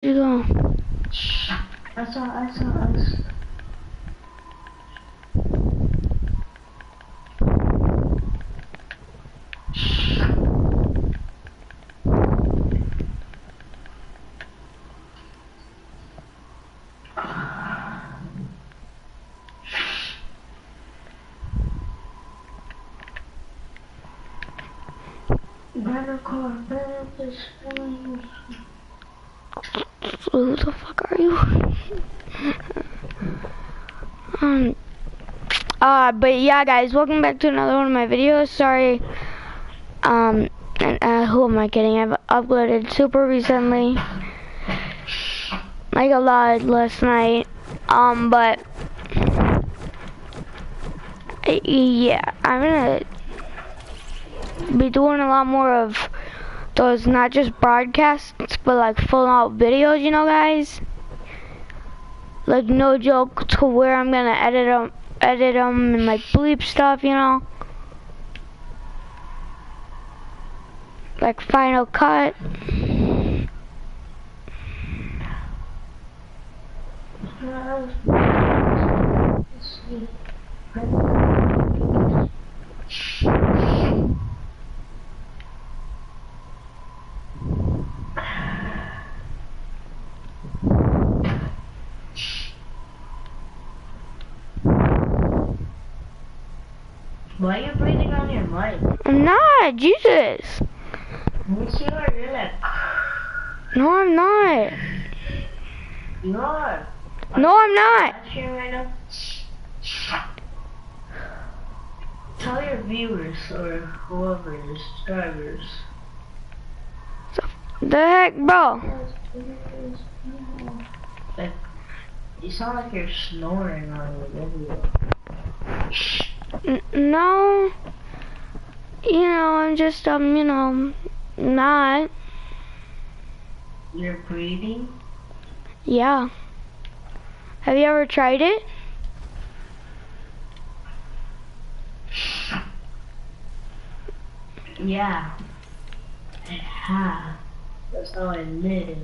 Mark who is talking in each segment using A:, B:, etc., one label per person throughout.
A: You go.
B: I saw us. Better car, better this feeling.
A: Who the fuck are you? But yeah, guys, welcome back to another one of my videos. Sorry, and, who am I kidding? I've uploaded super recently, like a lot last night. But yeah, I'm gonna be doing a lot more of those, not just broadcasts, but like full out videos, you know, guys. Like no joke, to where I'm gonna edit them and like bleep stuff, you know, like Final Cut.
B: Why are you breathing on your mic?
A: I'm not, Jesus.
B: Yes, you are. You're like.
A: No, I'm not.
B: You are.
A: No, I'm not.
B: Right now. Tell your viewers or whoever is subscribers.
A: The heck, bro?
B: Like, you sound like you're snoring on the video.
A: No. You know, I'm just, you know, not.
B: You're breathing?
A: Yeah. Have you ever tried it?
B: Yeah. I have. That's how I live.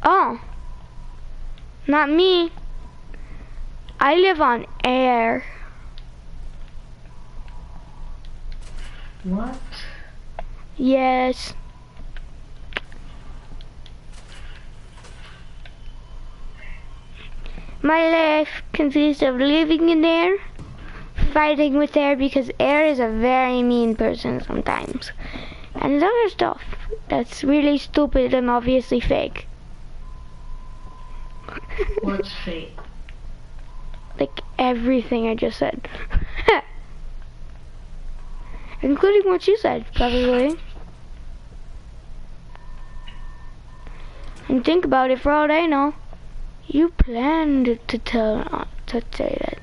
A: Oh. Not me. I live on air.
B: What?
A: Yes. My life consists of living in air, fighting with air because air is a very mean person sometimes. And other stuff that's really stupid and obviously fake.
B: What's fake?
A: Like everything I just said. Including what you said, probably. And think about it, for all I know, you planned to say that.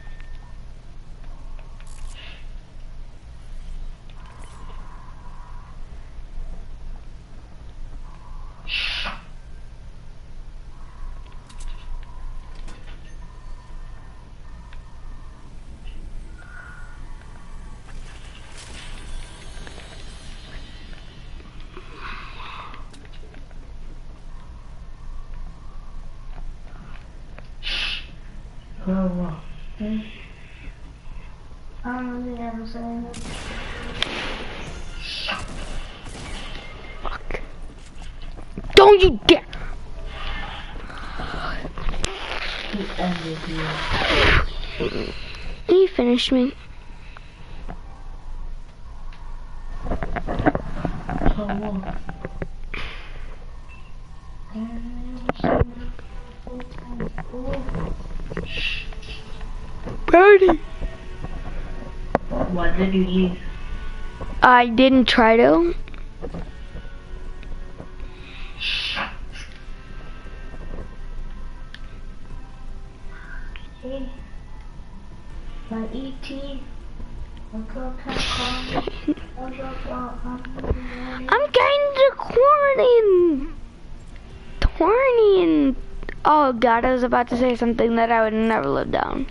B: Oh, I don't really ever say that.
A: Fuck. Don't you dare!
B: He ended you.
A: He finished me.
B: Oh,
A: Birdie!
B: why did you leave?
A: I didn't try to.
B: Hey, my E.T.
A: I'm kinda horny and oh god, I was about to say something that I would never live down.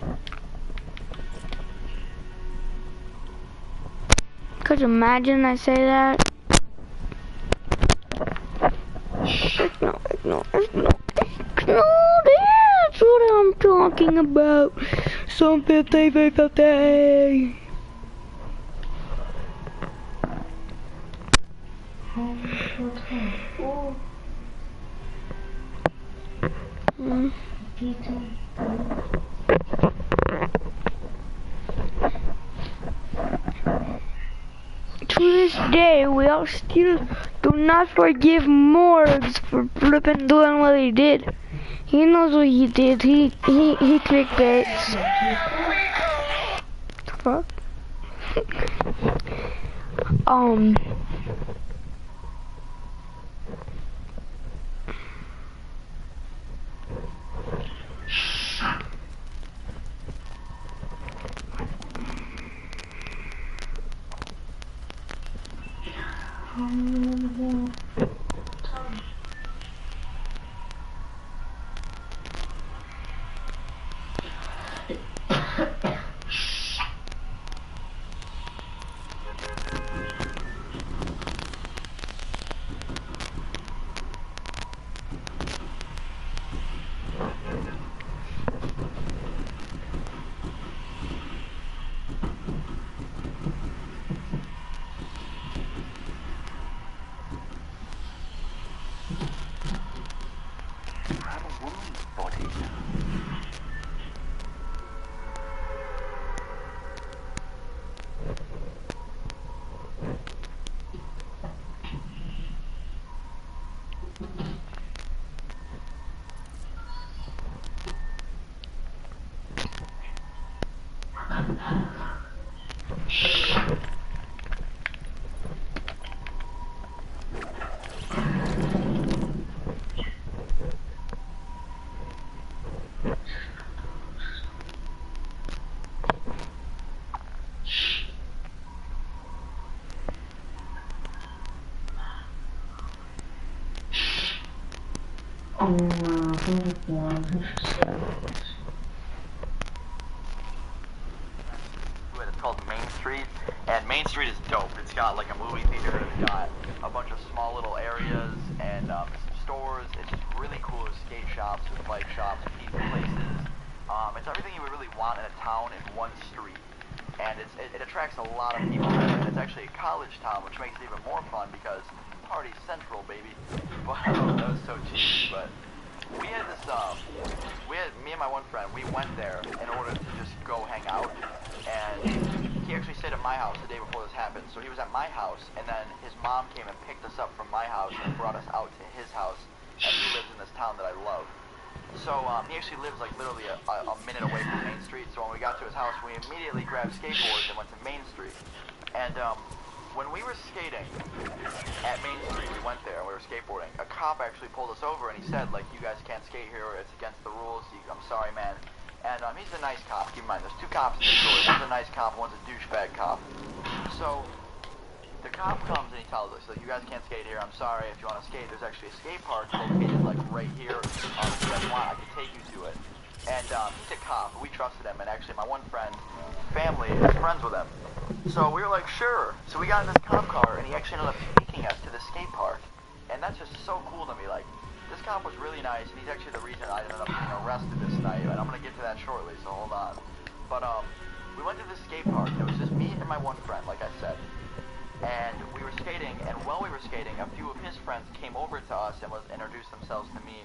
A: Could you imagine I say that? No. talking about some 50. To this day, we all still do not forgive Morgs for flipping doing what he did. He knows what he did. He clickbaits. Fuck.
C: It's called Main Street, and Main Street is dope. It's got like a movie theater, it's got a bunch of small little areas and some stores. It's just really cool. There's skate shops, there's bike shops, pizza places. It's everything you would really want in a town in one street. And it attracts a lot of people there, and it's actually a college town, which makes it even more fun because party central, baby. But that was so cheesy, but we had this, me and my one friend, we went there in order to just go hang out, and he actually stayed at my house the day before this happened. So he was at my house, and then his mom came and picked us up from my house and brought us out to his house, and he lives in this town that I love. So he actually lives like literally a minute away from Main Street, so when we got to his house, we immediately grabbed skateboards and went to Main Street. And when we were skating at Main Street, we went there and we were skateboarding, a cop actually pulled us over and he said, like, you guys can't skate here, it's against the rules, I'm sorry, man. And he's a nice cop, keep in mind, there's two cops in the story, one's a nice cop, one's a douchebag cop. So the cop comes and he tells us, like, you guys can't skate here, I'm sorry, if you want to skate, there's actually a skate park located like right here, if you guys want, I can take you to it. And he's a cop, we trusted him, and actually my one friend, family, is friends with him. So we were like, sure. So we got in this cop car, and he actually ended up taking us to the skate park. And that's just so cool to me. Like, this cop was really nice, and he's actually the reason I ended up getting arrested this night. And I'm going to get to that shortly, so hold on. But we went to the skate park. It was just me and my one friend, like I said. And we were skating, and while we were skating, a few of his friends came over to us and introduced themselves to me.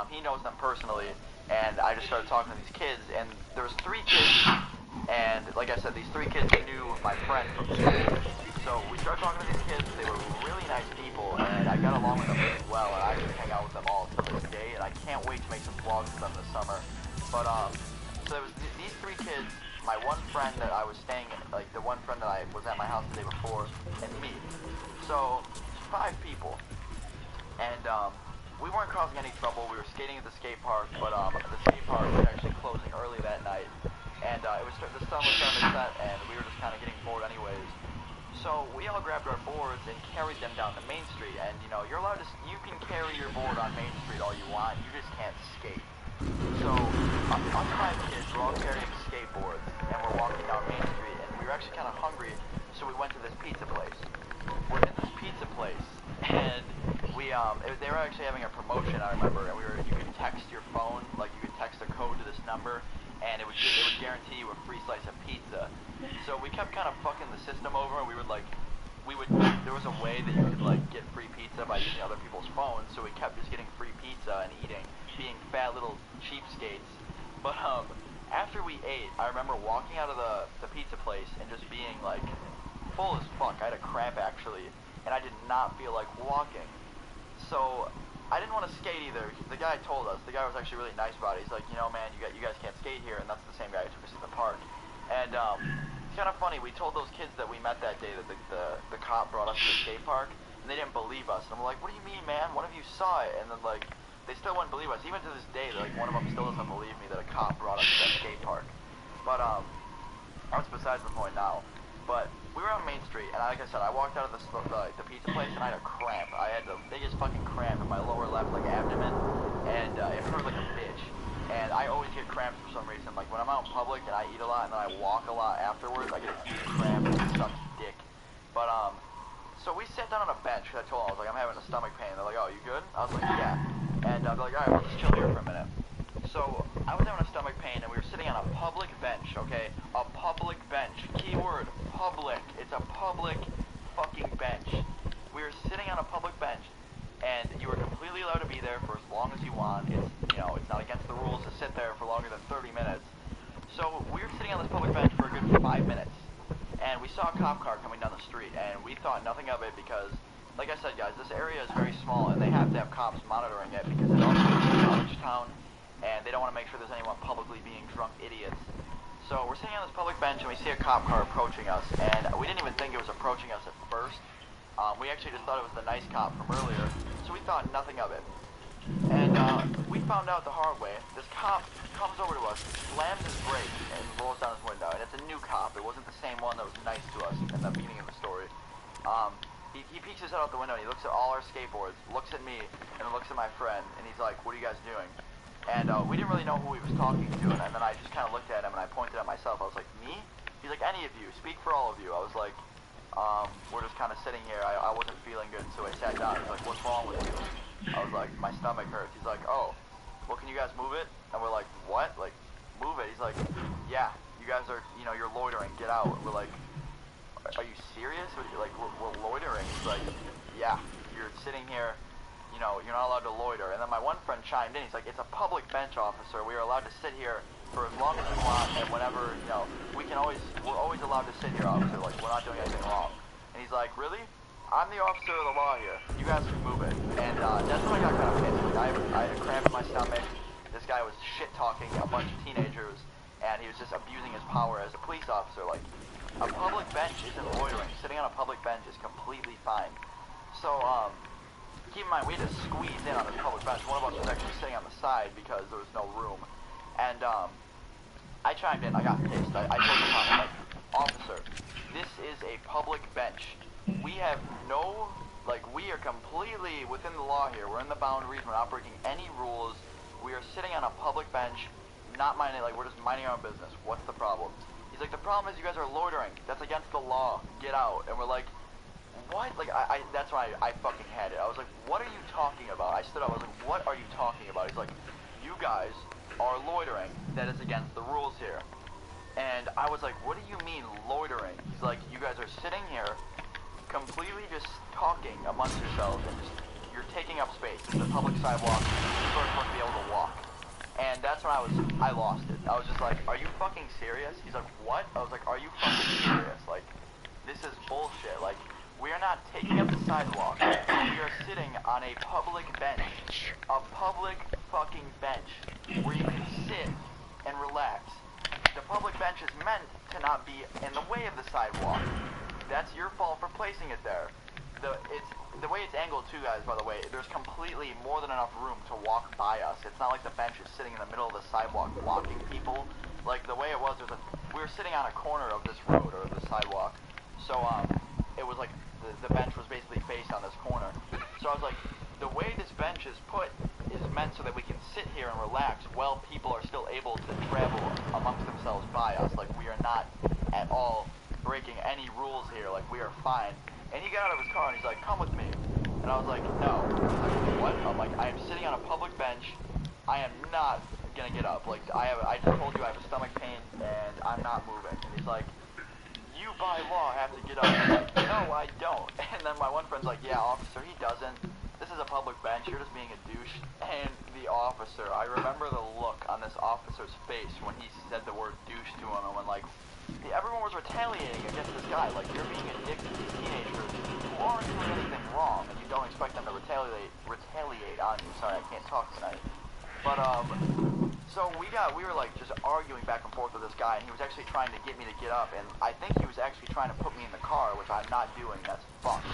C: He knows them personally, and I just started talking to these kids, and there was 3 kids, and like I said, these 3 kids knew my friend from school. So we started talking to these kids. They were really nice people, and I got along with them really well, and I actually hang out with them all to this day, and I can't wait to make some vlogs with them this summer. But so there was these 3 kids, my one friend that I was staying, like the one friend that I was at my house the day before, and me. So 5 people, and we weren't causing any trouble. We were skating at the skate park, but the skate park was actually closing early that night, and the sun was starting to set, and we were just kind of getting bored anyways. So we all grabbed our boards and carried them down to Main Street, and you know, you can carry your board on Main Street all you want, you just can't skate. So us 5 kids were all carrying skateboards, and we're walking down Main Street, and we were actually kind of hungry, so we went to this pizza place. We're in this pizza place, and they were actually having a promotion, I remember, and you could text your phone, like you could text a code to this number, and it would guarantee you a free slice of pizza. So we kept kind of fucking the system over, and there was a way that you could like get free pizza by using other people's phones, so we kept just getting free pizza and being fat little cheapskates. But after we ate, I remember walking out of the pizza place and just being like full as fuck. I had a cramp actually, and I did not feel like walking. So I didn't want to skate either. The guy told us. The guy was actually really nice about it. He's like, you know, man, you guys can't skate here, and that's the same guy who took us to the park. And it's kind of funny. We told those kids that we met that day that the cop brought us to the skate park, and they didn't believe us. And I'm like, what do you mean, man? One of you saw it, and then like they still wouldn't believe us. Even to this day, like one of them still doesn't believe me that a cop brought us to that skate park. But that's besides the point now. But we were on Main Street, and like I said, I walked out of the pizza place, and I had a cramp. I had the biggest fucking cramp in my lower left, like, abdomen, and it hurt like a bitch. And I always get cramps for some reason. Like, when I'm out in public and I eat a lot and then I walk a lot afterwards, I get a huge cramp, and it sucks dick. But, so we sat down on a bench, because I told them, I was like, I'm having a stomach pain. They're like, oh, you good? I was like, yeah. And they're like, alright, we'll just chill here for a minute. So, I was having a stomach pain, and we were sitting on a public bench, okay? A public bench. Keyword, public. It's a public fucking bench. We were sitting on a public bench, and you were completely allowed to be there for as long as you want. It's, you know, it's not against the rules to sit there for longer than 30 minutes. So, we were sitting on this public bench for a good 5 minutes, and we saw a cop car coming down the street, and we thought nothing of it because, like I said, guys, this area is very small, and they have to have cops monitoring it because it also is a college town, and they don't want to make sure there's anyone publicly being drunk idiots. So we're sitting on this public bench, and we see a cop car approaching us, and we didn't even think it was approaching us at first. We actually just thought it was the nice cop from earlier, so we thought nothing of it. And we found out the hard way. This cop comes over to us, slams his brakes, and rolls down his window. And it's a new cop. It wasn't the same one that was nice to us in the beginning of the story. He peeks his head out the window, and he looks at all our skateboards, looks at me, and then looks at my friend, and he's like, what are you guys doing? And we didn't really know who he was talking to, and then I just kind of looked at him, and I pointed at myself. I was like, me? He's like, any of you. Speak for all of you. I was like, we're just kind of sitting here. I wasn't feeling good, so I sat down. He's like, what's wrong with you? I was like, my stomach hurts. He's like, oh, well, can you guys move it? And we're like, what? Like, move it? He's like, yeah, you guys are, you know, you're loitering. Get out. We're like, are you serious? Like, we're loitering. He's like, yeah, you're sitting here. You know, you're not allowed to loiter. And then my one friend chimed in. He's like, it's a public bench, officer. We are allowed to sit here for as long as we want, and whenever, you know, we're always allowed to sit here, officer. Like, we're not doing anything wrong. And he's like, really? I'm the officer of the law here. You guys can move it. And that's when I got kind of pissed. Like, I had a cramp in my stomach. This guy was shit-talking a bunch of teenagers, and he was just abusing his power as a police officer. Like, a public bench isn't loitering. Sitting on a public bench is completely fine. So, keep in mind, we had to squeeze in on this public bench. One of us was actually sitting on the side because there was no room. And, I chimed in. I got pissed. I told the cop, like, officer, this is a public bench. We have no, like, we are completely within the law here. We're in the boundaries. We're not breaking any rules. We are sitting on a public bench, not minding, like, we're just minding our own business. What's the problem? He's like, the problem is you guys are loitering. That's against the law. Get out. And we're like, what? Like, that's why I fucking had it. I was like, what are you talking about? I stood up. I was like, what are you talking about? He's like, you guys are loitering. That is against the rules here. And I was like, what do you mean loitering? He's like, you guys are sitting here completely just talking amongst yourselves and just, you're taking up space. It's a public sidewalk. You're supposed to be able to walk. And that's when I lost it. I was just like, are you fucking serious? He's like, what? I was like, are you fucking serious? Like, this is bullshit. Like, we are not taking up the sidewalk. We are sitting on a public bench. A public fucking bench where you can sit and relax. The public bench is meant to not be in the way of the sidewalk. That's your fault for placing it there. The way it's angled too, guys, by the way, there's completely more than enough room to walk by us. It's not like the bench is sitting in the middle of the sidewalk blocking people. Like, the way it was, we were sitting on a corner of this road, or the sidewalk. So, it was like, the bench was basically based on this corner. So I was like, the way this bench is put is meant so that we can sit here and relax while people are still able to travel amongst themselves by us. Like, we are not at all breaking any rules here. Like, we are fine. And he got out of his car and he's like, come with me. And I was like, no. He's like, what? I'm like, I am sitting on a public bench. I am not gonna get up. Like, I just told you I have a stomach pain, and I'm not moving. And he's like, you by law have to get up. I'm like, no, I don't. And then my one friend's like, yeah, officer, he doesn't. This is a public bench. You're just being a douche. And the officer, I remember the look on this officer's face when he said the word douche to him, and when, like, everyone was retaliating against this guy. Like, you're being a dick to these teenagers who aren't doing anything wrong, and you don't expect them to retaliate on you. Sorry, I can't talk tonight. But, so we were like just arguing back and forth with this guy, and he was actually trying to get me to get up, and I think he was actually trying to put me in the car, which I'm not doing. That's fucked.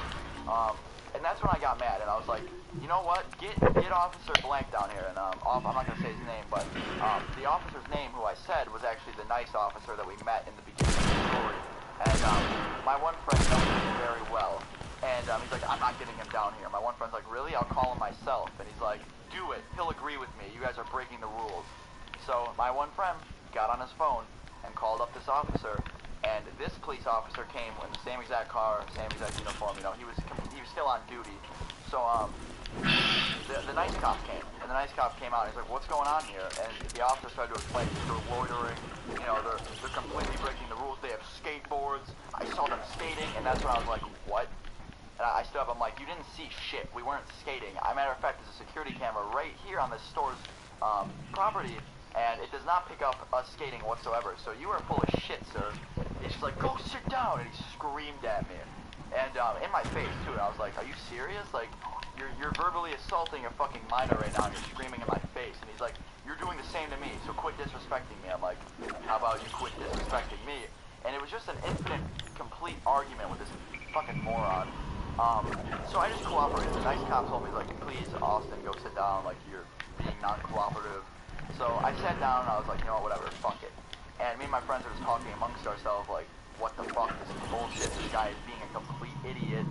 C: And that's when I got mad, and I was like, you know what? Get Officer Blank down here, and I'm not gonna say his name, but the officer's name, who I said, was actually the nice officer that we met in the beginning of the story, and my one friend knows him very well, and he's like, I'm not getting him down here. My one friend's like, really? I'll call him myself, and he's like, do it. He'll agree with me. You guys are breaking the rules. So my one friend got on his phone and called up this officer, and this police officer came in the same exact car, same exact uniform. You know, he was still on duty. So the nice cop came, and the nice cop came out. And he's like, "What's going on here?" And the officer started to explain they're loitering. You know, they're completely breaking the rules. They have skateboards. I saw them skating, and that's when I was like, "What?" And I stood up. I'm like, "You didn't see shit. We weren't skating. As a matter of fact, there's a security camera right here on this store's property, and it does not pick up us skating whatsoever. So you are full of shit, sir." He's just like, "Go sit down," and he screamed at me, and in my face too. And I was like, "Are you serious? Like, you're verbally assaulting a fucking minor right now, and you're screaming in my face." And he's like, "You're doing the same to me, so quit disrespecting me." I'm like, "How about you quit disrespecting me?" And it was just an infinite, complete argument with this fucking moron. So I just cooperated. The nice cop told me, like, "Please, Austin, go sit down. Like, you're being non-cooperative." So I sat down, and I was like, "You know what? Whatever. Fuck it." And me and my friends are just talking amongst ourselves, like, what the fuck, this is bullshit, this guy is being a complete idiot,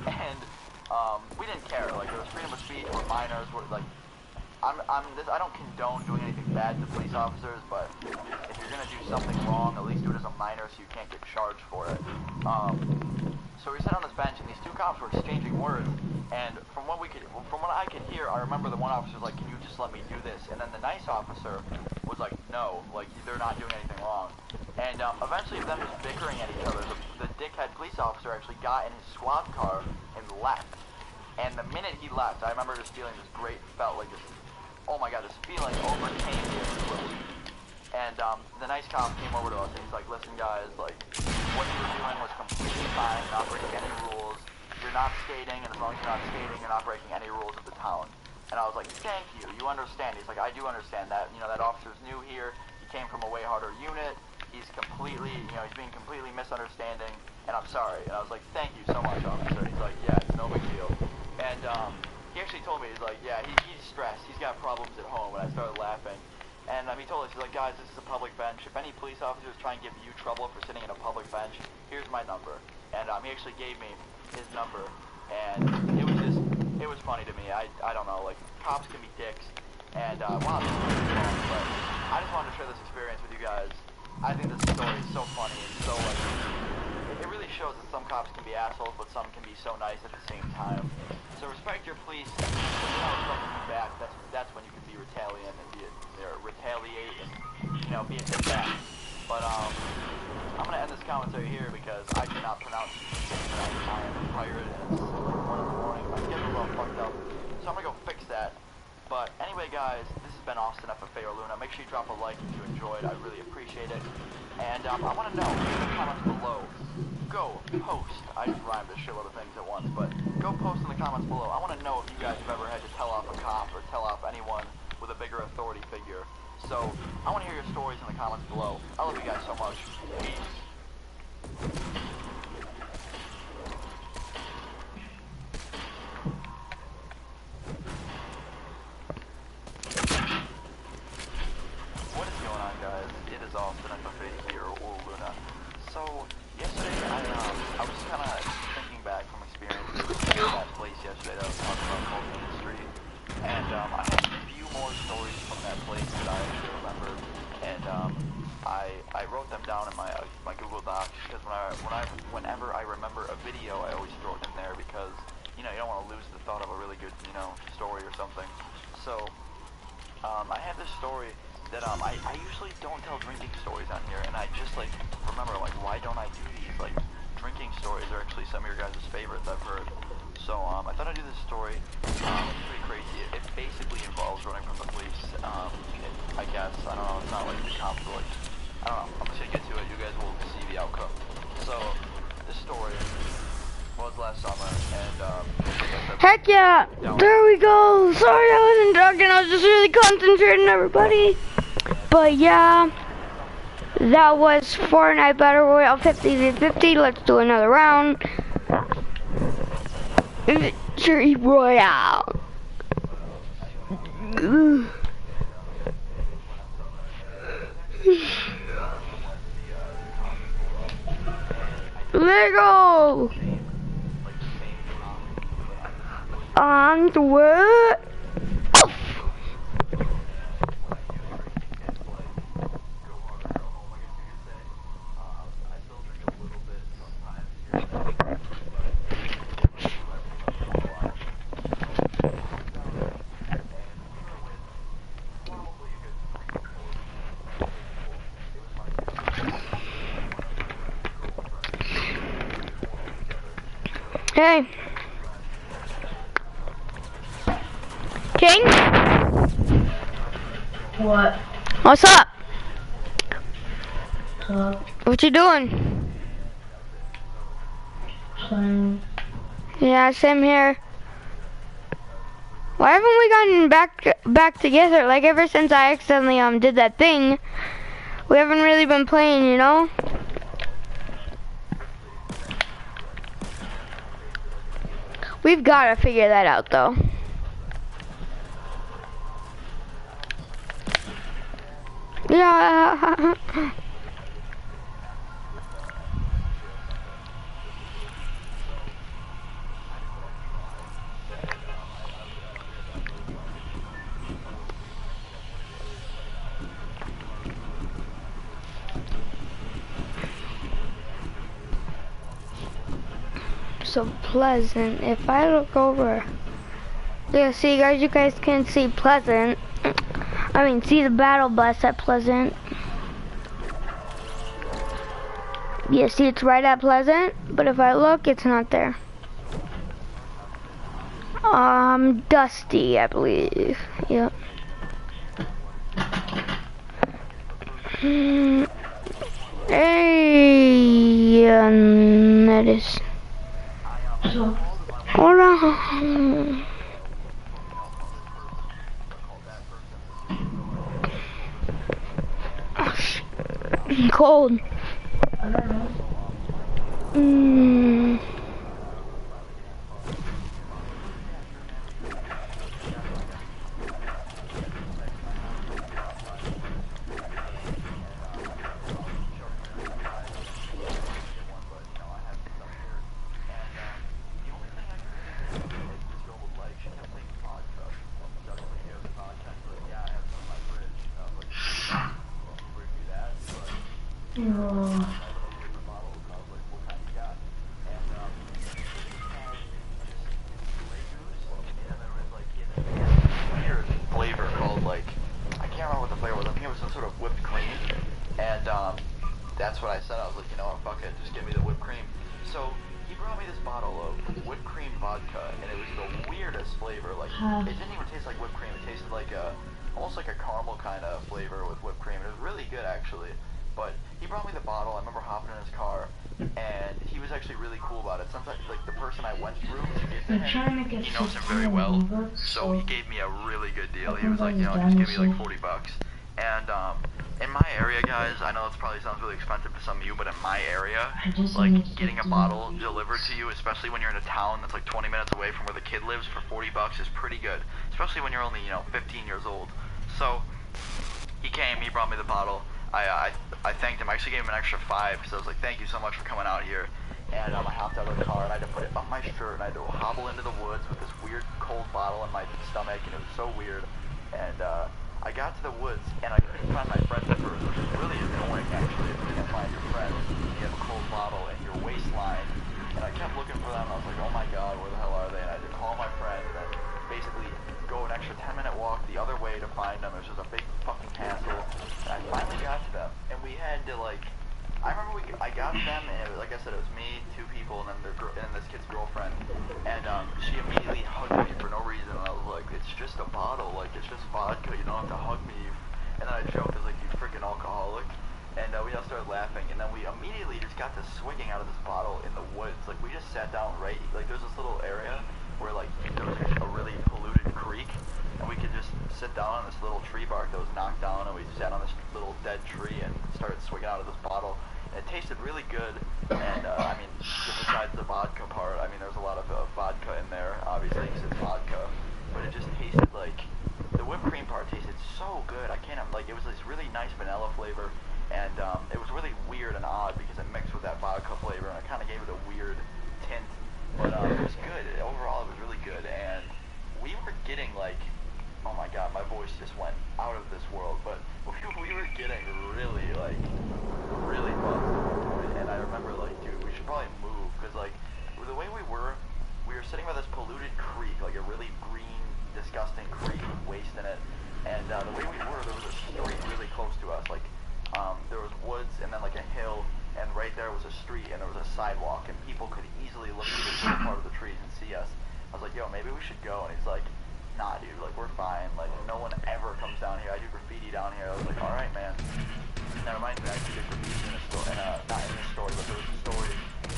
C: and, we didn't care, like, there was freedom of speech, we're minors, we're, like, I don't condone doing anything bad to police officers, but if you're gonna do something wrong, at least do it as a minor so you can't get charged for it. So we sat on this bench, and these two cops were exchanging words, and from what I could hear, I remember the one officer was like, "Can you just let me do this?" And then the nice officer was like, "No, like, they're not doing anything wrong." And eventually, them just bickering at each other, the dickhead police officer actually got in his squad car and left. And the minute he left, I remember just feeling this great, felt like this, oh my god, this feeling overcame me as a relief. And the nice cop came over to us, and he's like, "Listen, guys, like, what you were doing was completely fine, not breaking any rules. You're not skating, and as long as you're not skating, you're not breaking any rules of the town." And I was like, "Thank you, you understand." He's like, "I do understand that. You know, that officer's new here. He came from a way harder unit. He's completely, you know, he's being completely misunderstanding, and I'm sorry." And I was like, "Thank you so much, officer." He's like, "Yeah, it's no big deal." And he actually told me, he's like, "Yeah, he's stressed. He's got problems at home." And I started laughing. And he told us, he's like, "Guys, this is a public bench. If any police officers try and give you trouble for sitting in a public bench, here's my number." And he actually gave me his number. And it was funny to me. I don't know, like, cops can be dicks. And, wow, this is really long, but I just wanted to share this experience with you guys. I think this story is so funny and so, like, it really shows that some cops can be assholes, but some can be so nice at the same time. So respect your police, and when you don't respect them back, that's when you can be retaliant and retaliate and, you know, be a dick back. But I'm gonna end this commentary here because I cannot pronounce shit tonight. I am tired and it's like 1 in the morning. My schedule's all fucked up, so I'm gonna go fix that. But anyway, guys, this has been Austin FFA or Luna. Make sure you drop a like if you enjoyed. I really appreciate it. And I want to know in the comments below. Go post. I just rhymed a shitload of things at once, but go post in the comments below. I want to know if you guys have ever had to tell off a cop or tell off anyone with a bigger authority figure. So I want to hear your stories in the comments below. I love you guys so much. Peace. What is going on, guys? It is Austin FFA here, or Luna. So yesterday, I was kind of thinking back from experiences with that place yesterday that I was talking about called Main Street, and I had a few more stories from that place that I actually remember, and I wrote them down in my Google Docs because whenever I remember a video, I always throw it in there because you know you don't want to lose the thought of a really good story or something. So I had this story that I usually don't tell drinking stories on here, and I just like remember like why don't I do these? Like drinking stories are actually some of your guys' favorites I've heard. So I thought I'd do this story. It's pretty crazy. It basically involves running from the police. I guess I don't know. It's not like the cops, but like I don't know. I'm just gonna get to it. You guys will see the outcome. So this story was last summer, and
A: heck yeah! There we go. Sorry I wasn't talking. I was just really concentrating, everybody. But yeah, that was Fortnite Battle Royale 50v50. Let's do another round. Victory Royale. Lego. On the way. Hey. King?
B: What?
A: What's up?
B: What's up?
A: What you doing?
B: Playing.
A: Yeah, same here. Why haven't we gotten back together? Like ever since I accidentally did that thing, we haven't really been playing, you know? We've got to figure that out though. Yeah. So Pleasant. If I look over, yeah, see guys, you guys can see Pleasant. I mean, see the battle bus at Pleasant. Yeah, see it's right at Pleasant, but if I look, it's not there. Dusty, I believe. Yep. Hey, that is. Hold on. Cold.
B: I don't know.
C: flavor called like I can't remember what the flavor was. I think it was some sort of whipped cream, and that's what I said. I was like, you know what, fuck it, just give me the whipped cream. So he brought me this bottle of whipped cream vodka, and it was the weirdest flavor. Like it didn't even taste like whipped cream. It tasted like almost like a caramel kind of flavor with whipped cream. It was really good actually. But he brought me the bottle. I remember hopping in his car, and he was actually really cool about it. Sometimes, like the person I went through to give to him, he knows him very well, so he gave me a really good deal. He was like, you know, just give me like $40. And in my area, guys, I know this probably sounds really expensive to some of you, but in my area, like getting a bottle delivered to you, especially when you're in a town that's like 20 minutes away from where the kid lives, for $40 is pretty good, especially when you're only, you know, 15 years old. So he came, he brought me the bottle. I thanked him. I actually gave him an extra $5 because I was like, thank you so much for coming out here. And I hopped out of the car and I had to put it up my shirt and I had to hobble into the woods with this weird cold bottle in my stomach, and it was so weird. And I got to the woods and I couldn't find my friends at first, which is really annoying actually if you can't find your friends. You have a cold bottle in your waistline. And I kept looking for them and I was like, oh my god, where the hell are they? And I had to call my friend and then basically go an extra 10-minute walk the other way to find them. It was just a big fucking hassle. said, it was me, two people, and then this kid's girlfriend. And she immediately hugged me for no reason. And I was like, it's just a bottle, like it's just vodka. You don't have to hug me. And then I joked, I was like, you freaking alcoholic. And we all started laughing, and then we immediately just got to swigging out of this bottle in the woods. Like, we just sat down like, there's this little area where, like, there was a really polluted creek, and we could just sit down on this little tree bark that was knocked down, and we sat on this little dead tree and started swigging out of this bottle. And it tasted really good, and, I mean, besides the vodka part, I mean, there's a lot of vodka in there, obviously, because it's vodka, but it just tasted like, the whipped cream part tasted so good. I can't, like, it was this really nice vanilla flavor. And it was really weird and odd because it mixed with that vodka flavor, and it kind of gave it a weird tint. But it was good. Overall, it was really good. And we were getting like, oh my god, my voice just went out of this world. But we were getting really buzzed at one point. And I remember like, dude, we should probably move because like the way we were sitting by this polluted creek, like a really green, disgusting creek with waste in it. And the way we were, there was a street really close to us, like. There was woods and then like a hill, and right there was a street and there was a sidewalk, and people could easily look through the part of the trees and see us. I was like, yo, maybe we should go, and he's like, nah, dude, like we're fine, like no one ever comes down here. I do graffiti down here. I was like, all right, man. And that reminds me, I actually did graffiti in a story, not in this story, but there was a story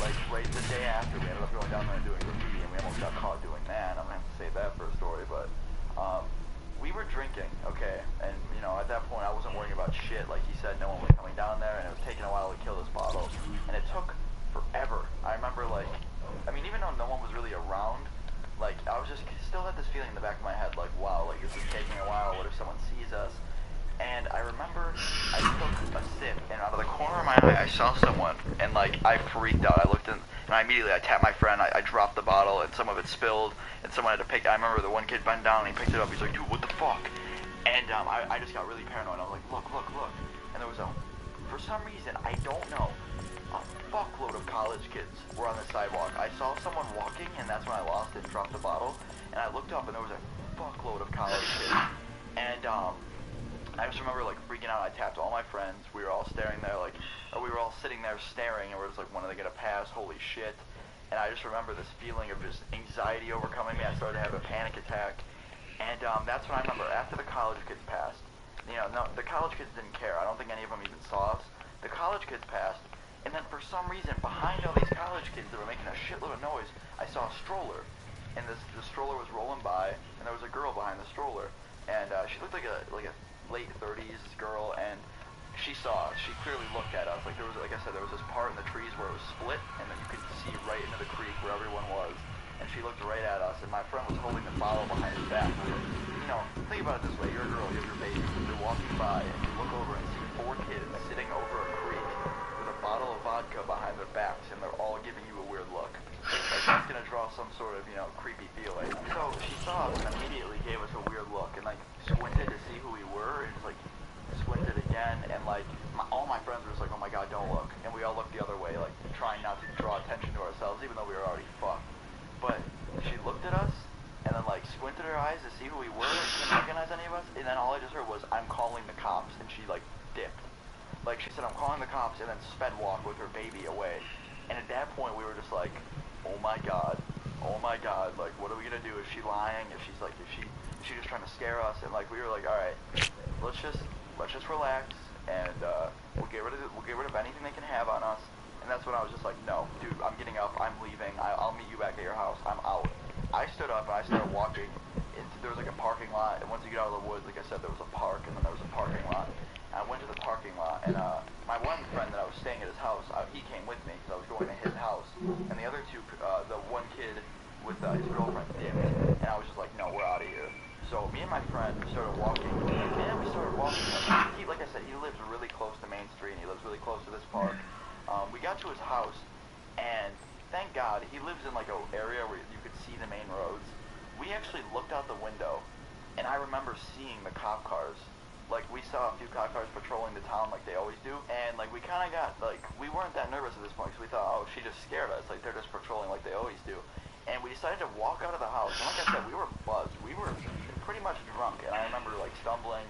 C: like right the day after we ended up going down there and doing graffiti, and we almost got caught doing that. I'm gonna have to save that for a story, but we were drinking, okay, and you know, at that point I wasn't worrying about shit. Like he said, no one was coming down there, and it was taking a while to kill this bottle, and it took forever. I remember, like, I mean, even though no one was really around, like, I was just still had this feeling in the back of my head, like, wow, like this is taking a while. What if someone sees us? And I remember I took a sip, and out of the corner of my eye, I saw someone, and like I freaked out. I looked in, and I immediately tapped my friend. I dropped the bottle, and some of it spilled, and someone had to pick. I remember the one kid bent down, and he picked it up. He's like, dude, what the fuck? And I just got really paranoid. I was like, look, and there was for some reason, I don't know, a fuckload of college kids were on the sidewalk. I saw someone walking, and that's when I lost it and dropped the bottle. And I looked up, and there was a fuckload of college kids, and I just remember like freaking out. I tapped all my friends. We were all staring there, like, or we were all sitting there staring, and we're just like, when are they gonna pass? Holy shit! And I just remember this feeling of just anxiety overcoming me. I started to have a panic attack, and that's when I remember after the college kids passed. You know, no, the college kids didn't care. I don't think any of them even saw us. The college kids passed, and then for some reason, behind all these college kids that were making a shitload of noise, I saw a stroller, and the stroller was rolling by, and there was a girl behind the stroller, and she looked like a late 30s girl, and she saw us. She clearly looked at us. Like there was, like I said, there was this part in the trees where it was split, and then you could see right into the creek where everyone was. And she looked right at us, and my friend was holding the bottle behind his back. You know, think about it this way: you're a girl, you have your baby, you're walking by, and you look over and see 4 kids sitting over a creek with a bottle of vodka behind their backs, and they're all giving you a weird look. Like that's gonna draw some sort of, you know, creepy feeling. So she saw us and immediately gave us a weird look, and like squinted to see who we were, and just like squinted again, and like all my friends were just like, oh my god, don't look, and we all looked the other way, like trying not to draw attention to ourselves, even though we were already fucked. But she looked at us, and then like squinted her eyes to see who we were, and didn't recognize any of us, and then all I just heard was, I'm calling the cops, and she like dipped. Like she said, I'm calling the cops, and then sped walk with her baby away. And at that point we were just like, oh my god, like what are we gonna do? Is she lying? Is she just trying to scare us? And like we were like, all right, let's just relax, and we'll get rid of anything they can have on us. And that's when I was just like, no, dude, I'm getting up, I'm leaving, I'll meet you back at your house, I'm out. I stood up and I started walking there was like a parking lot, and once you get out of the woods, like I said, there was a park, and then there was a parking lot. And I went to the parking lot, and my one friend that I was staying at his house, he came with me, because I was going to his house, and the other two, the one kid with his girlfriend dipped, and I was just like, no, we're out of here. So me and my friend started walking, and we started walking. Like I said, he lives really close to Main Street, and he lives really close to this park. We got to his house, and thank God, he lives in like an area where you could see the main roads. We actually looked out the window, and I remember seeing the cop cars. Like, we saw a few cop cars patrolling the town like they always do, and like we kind of got, like, we weren't that nervous at this point, because we thought, oh, she just scared us, like they're just patrolling like they always do. And we decided to walk out of the house, and like I said, we were buzzed. We were pretty much drunk, and I remember like stumbling,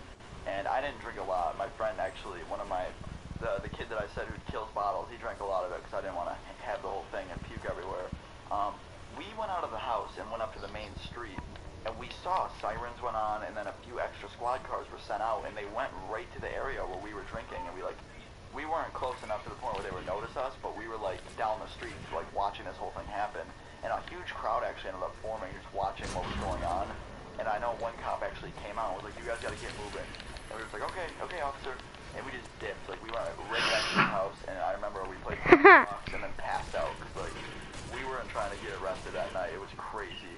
C: and I didn't drink a lot. My friend actually, one of my, the kid that I said who kills bottles, he drank a lot of it because I didn't want to went out of the house and went up to the main street, and we saw sirens went on, and then a few extra squad cars were sent out, and they went right to the area where we were drinking, and we weren't close enough to the point where they would notice us, but we were like down the street, like watching this whole thing happen, and a huge crowd actually ended up forming, just watching what was going on. And I know one cop actually came out and was like, "You guys gotta get moving." And we were like, okay, officer. And we just dipped. Like, we went right back to the house, and I remember we played Xbox and then passed out, because, like, we weren't trying to get arrested that night. It was crazy.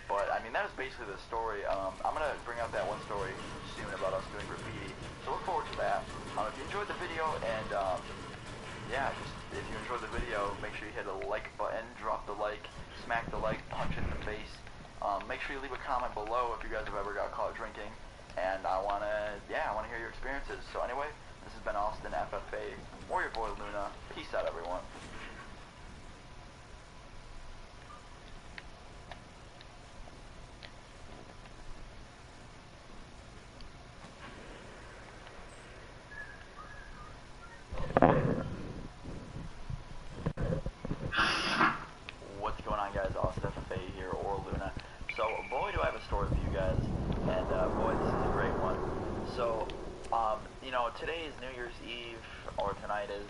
C: But, I mean, that is basically the story. I'm going to bring out that one story soon about us doing graffiti. So look forward to that. If you enjoyed the video, and, yeah, just, if you enjoyed the video, make sure you hit the like button, drop the like, smack the like, punch it in the face. Make sure you leave a comment below if you guys have ever got caught drinking. And I want to hear your experiences. So anyway, this has been Austin, FFA, or your boy Luna. Peace out, everyone. What's going on, guys? Austin, FFA here, or Luna. So, boy, do I have a story for you guys. And, boy, this is a great one. So, you know, today is New Year's Eve, or tonight is,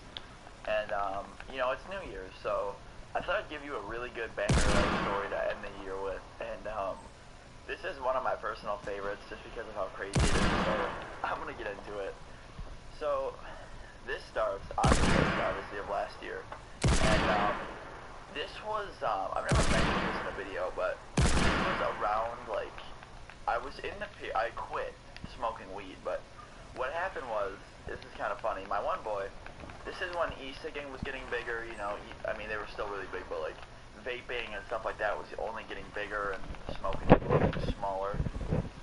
C: and, you know, it's New Year's, so I thought I'd give you a really good banger story to end the year with, and, this is one of my personal favorites, just because of how crazy it is, so I'm gonna get into it. So, this starts, obviously, of last year, and, this was, I've never mentioned this in a video, but it was around, like, I quit smoking weed, but what happened was, this is kind of funny, my one boy, this is when e-cigging was getting bigger, you know, I mean, they were still really big, but, like, vaping and stuff like that was only getting bigger, and smoking was getting smaller.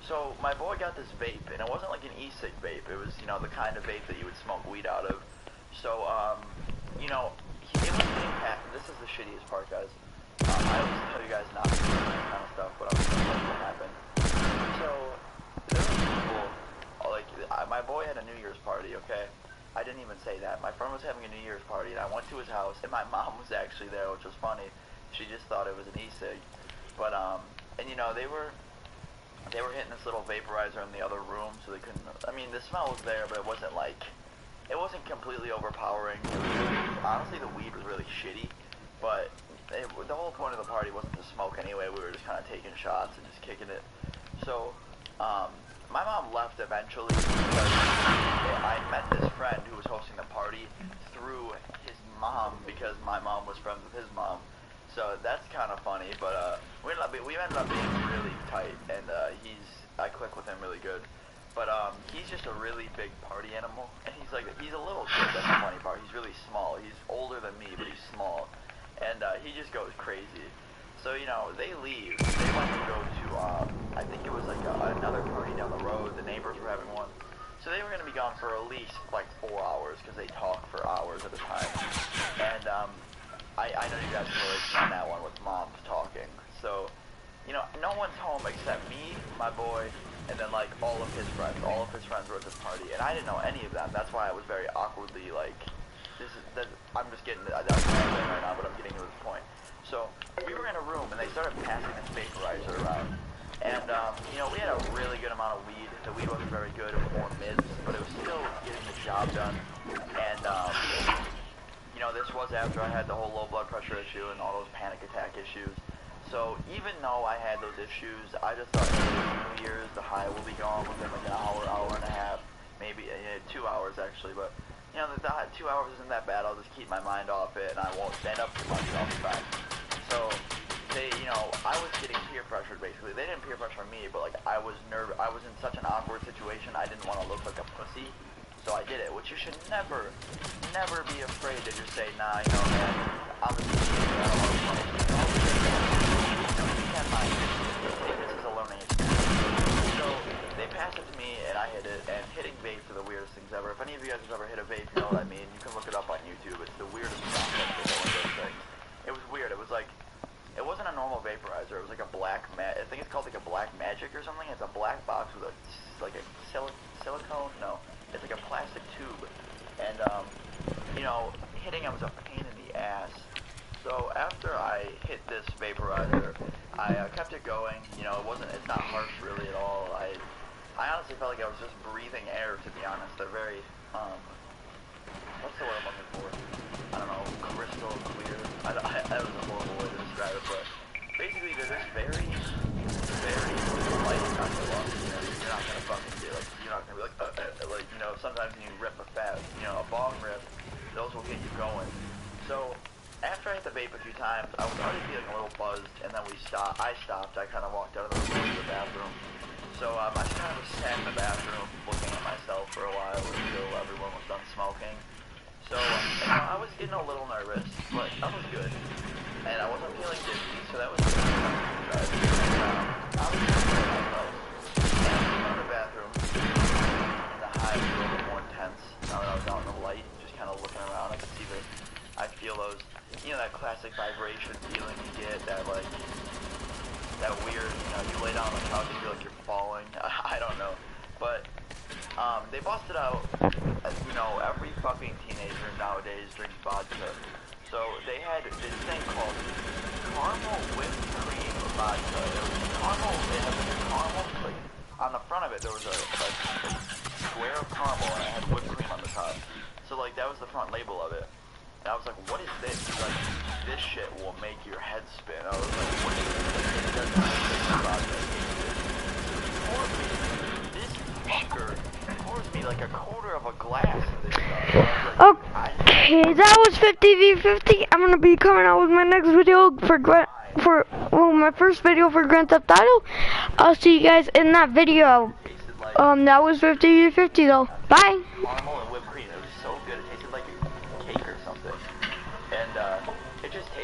C: So, my boy got this vape, and it wasn't like an e-cig vape, it was, you know, the kind of vape that you would smoke weed out of. So, you know, it was getting packed. This is the shittiest part, guys. I always tell you guys not to do this kind of stuff, but I'm just gonna tell you what happened. So, there were people, like, my boy had a New Year's party, okay? I didn't even say that. My friend was having a New Year's party, and I went to his house, and my mom was actually there, which was funny. She just thought it was an e-cig. But, and you know, they were hitting this little vaporizer in the other room, so they couldn't, I mean, the smell was there, but it wasn't like, it wasn't completely overpowering. It was really, honestly, the weed was really shitty, but the whole point of the party wasn't to smoke anyway. We were just kind of taking shots and just kicking it. So, my mom left eventually because I met this friend who was hosting the party through his mom, because my mom was friends with his mom. So that's kind of funny, but we ended up being really tight, and I click with him really good. But he's just a really big party animal, and he's a little kid. That's the funny part. He's really small. He's older than me, but he's small, and he just goes crazy. So, you know, they leave. They went to go to I think it was like another party down the road. The neighbors were having one, so they were gonna be gone for at least like 4 hours, because they talk for hours at a time. And I know you guys can relate on that one with moms talking. So, you know, no one's home except me, my boy, and then, like, all of his friends. All of his friends were at this party, and I didn't know any of them. That's why I was very awkwardly, like, I'm just getting, that's rambling right now, but I'm getting to this point. So, we were in a room, and they started passing this vaporizer around. And, you know, we had a really good amount of weed. The weed wasn't very good, it was more mids, but it was still getting the job done. And, you know, this was after I had the whole low blood pressure issue and all those panic attack issues. So, even though I had those issues, I just thought, hey, New Year's, the high will be gone within like an hour, hour and a half, maybe 2 hours actually, but, you know, the 2 hours isn't that bad. I'll just keep my mind off it, and I won't stand up too much, and I'll be fine. So, you know, I was getting peer pressured, basically. They didn't peer pressure me, but, like, I was nervous. I was in such an awkward situation, I didn't want to look like a pussy, so I did it, which you should never be afraid to just say, nah, you know, man, I'm a pussy, I don't want to punish you. This is a learning experience. So, they passed it to me, and I hit it, and hitting vapes are the weirdest things ever. If any of you guys have ever hit a vape, you know what I mean. You can look it up on YouTube. It's the weirdest concept of one of those things. It was weird. It was like, it wasn't a normal vaporizer. It was like a black, I think it's called like a black magic or something. It's a black box with like a silicone, no, it's like a plastic tube. And, you know, hitting it was a pain in the ass. So after I hit this vaporizer, I kept it going. You know, it's not harsh really at all. I honestly felt like I was just breathing air, to be honest. They're very, what's the word I'm looking for? I don't know, crystal clear. That was a horrible way to describe it, but basically they're just very, very light on your lungs. You know, you're not gonna fucking be like, you're not gonna be like, you know, sometimes when you rip a a bong rip, those will get you going. So after I hit the vape a few times, I was already feeling a little buzzed, and then I stopped. I kind of walked out of the room to the bathroom. So I just kind of sat in the bathroom looking at myself for a while until everyone was done smoking. So you know, I was getting a little nervous, but that was good. And I wasn't feeling dizzy, so that was good. I was feeling myself. And I came out of the bathroom, and the high was a little bit more intense now that I was out in the light, just kind of looking around. I feel those, you know, that classic vibration feeling you get, that like, that weird, you know, you lay down on the couch and feel like you're falling. I don't know. But they busted out, as you know, every fucking teenager nowadays drinks vodka. So they had this thing called caramel whipped cream vodka. It was caramel, they had like a caramel, like, on the front of it there was a square of caramel and it had whipped cream on the top. So like, that was the front label of it. And I was like, what is this? He's like, this shit will make your head spin. I was like, what is this? It doesn't make this fucker pours me like a quarter of a glass of this stuff. Like,
A: okay, that was 50v50. I'm gonna be coming out with my next video for my first video for Grand Theft Auto. I'll see you guys in that video. That was 50v50 though. Bye.
C: Caramel and whipped cream. It was so good. It tasted like a cake or something. And it just tasted